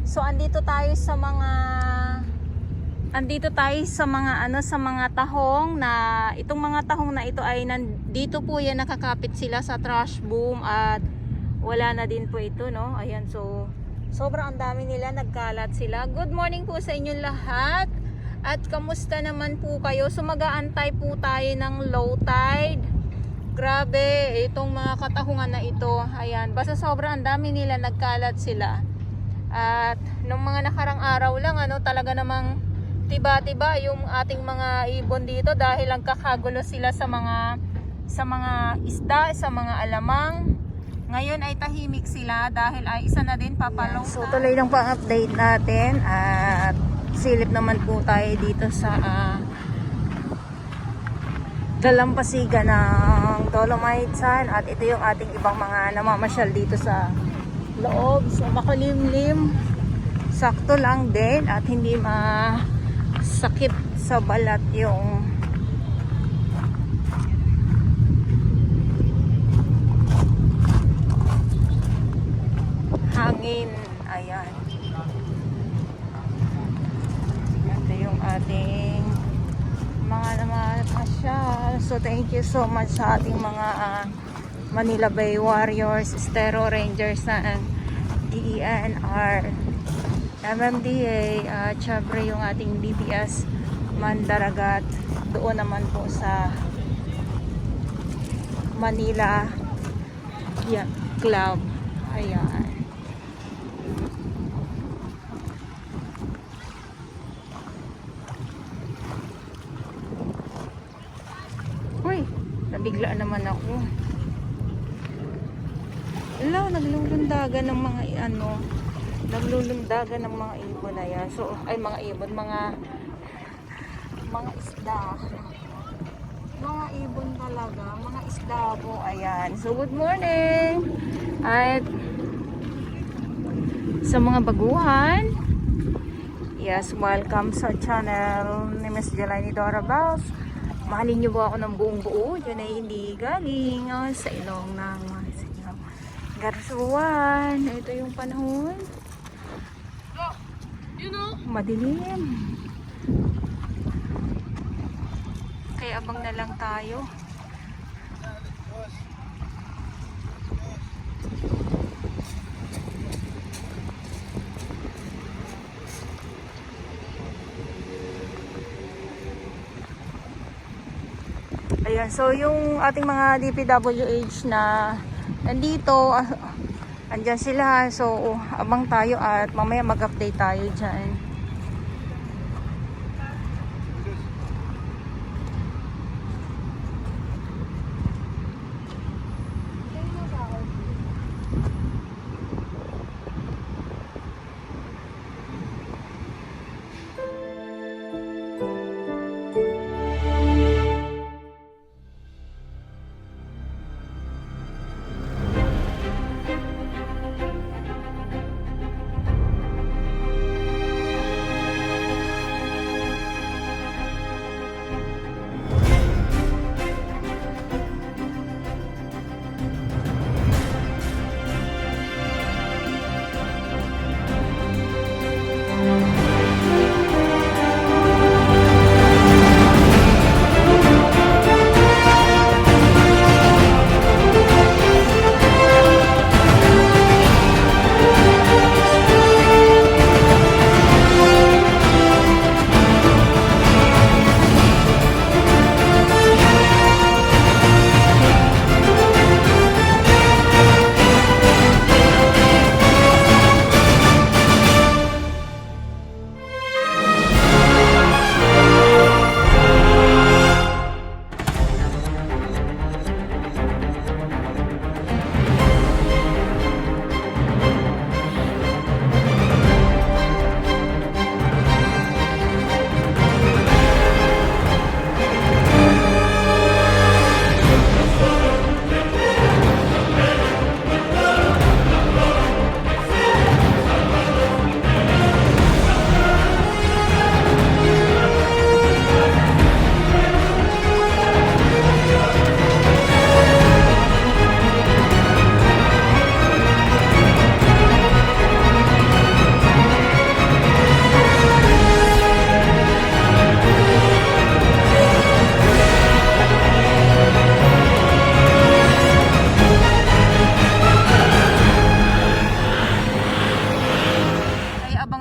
So andito tayo sa mga sa mga tahong na itong mga tahong na ito ay nandito po yan, nakakapit sila sa trash boom at wala na din po ito, no? Ayan, so sobrang ang dami nila, nagkalat sila. Good morning po sa inyong lahat. At kamusta naman po kayo? So mag-aantay po tayo ng low tide. Grabe itong mga katahungan na ito. Ayan, basta sobrang ang dami nila, nagkalat sila. At nung mga nakarang araw lang, talaga namang tiba-tiba yung ating mga ibon dito dahil ang kakagulo sila sa mga isda, sa mga alamang. Ngayon ay tahimik sila dahil ay isa na din papalaw. So tuloy lang pa ang update natin at silip naman po tayo dito sa dalampasigan ng Dolomite Sun at ito yung ating ibang mga namamasyal dito sa loob. So makulimlim, sakto lang din at hindi sakit sa balat yung hangin. Ayan, ito yung ating mga namapasyal. So thank you so much sa ating mga Manila Bay Warriors, Estero Rangers ng DENR, MMDA, at syempre yung ating DPS Mandaragat doon naman po sa Manila Yacht Club. Ayan. Uy, nabigla naman ako. Hello, naglulundagan ng mga naglulundagan ng mga ibon na yan. So, ay mga ibon, mga isda. Mga ibon talaga, mga isda po. Ayan. So, good morning. At sa mga baguhan, yes, welcome sa channel ni Miss Jelani Dora Bells. Mahalin niyo po ako ng buong buo. Yun ay hindi galing sa ilong ng Garsuan. Ito yung panahon. Madilim. Kaya abang na lang tayo. Ayan, so yung ating mga DPWH na nandito, andyan sila. So abang tayo at mamaya mag-update tayo dyan.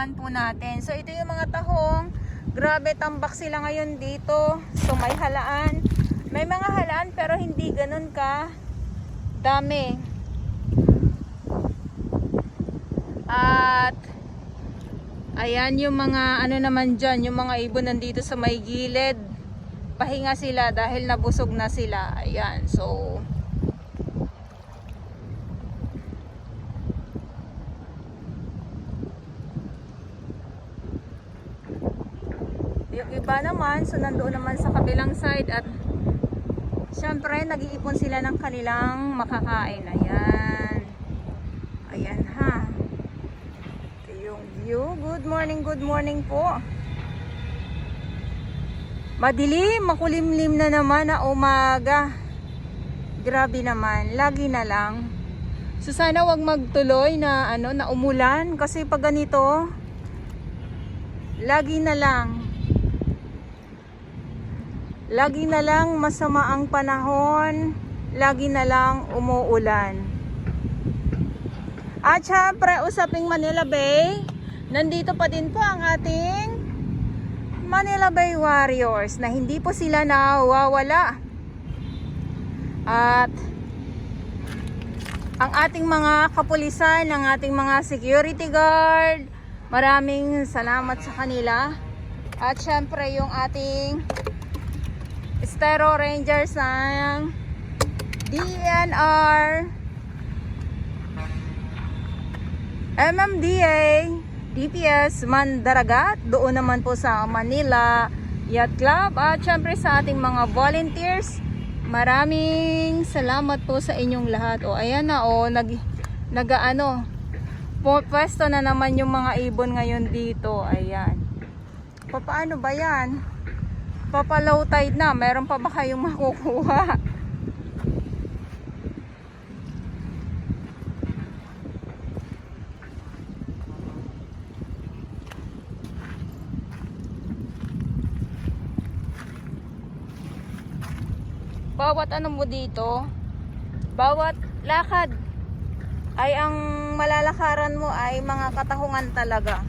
abangan po natin. So ito yung mga tahong, grabe tambak sila ngayon dito. So may halaan. May mga halaan pero hindi ganun ka dami. At ayan yung mga ano naman dyan, yung mga ibon nandito sa may gilid. Pahinga sila dahil nabusog na sila. Ayan, so yung iba naman, so nandoon naman sa kabilang side at syempre nag-iipon sila ng kanilang makakain. Ayan. Ayan ha. Ito yung view. Good morning po. Madilim, makulimlim na naman na umaga. Grabe naman, lagi na lang. So sana wag magtuloy na na umulan kasi pag ganito lagi na lang masama ang panahon, lagi na lang umuulan. At syempre, usaping Manila Bay, nandito pa din po ang ating Manila Bay Warriors na hindi po sila nawawala. At ang ating mga kapulisan, ang ating mga security guard, maraming salamat sa kanila. At syempre yung ating Estero Rangers ng DNR, MMDA, DPS Mandaragat, doon naman po sa Manila Yacht Club, at syempre sa ating mga volunteers, maraming salamat po sa inyong lahat. O ayan na, pwesto na naman yung mga ibon ngayon dito. Ayan. Paano ba yan? Papalow tide na, meron pa ba kayong makukuha? Bawat ano mo dito, bawat lakad ay ang malalakaran mo ay mga katahungan talaga.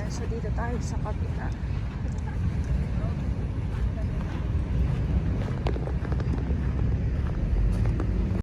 Ayan, so dito tayo sa kabila.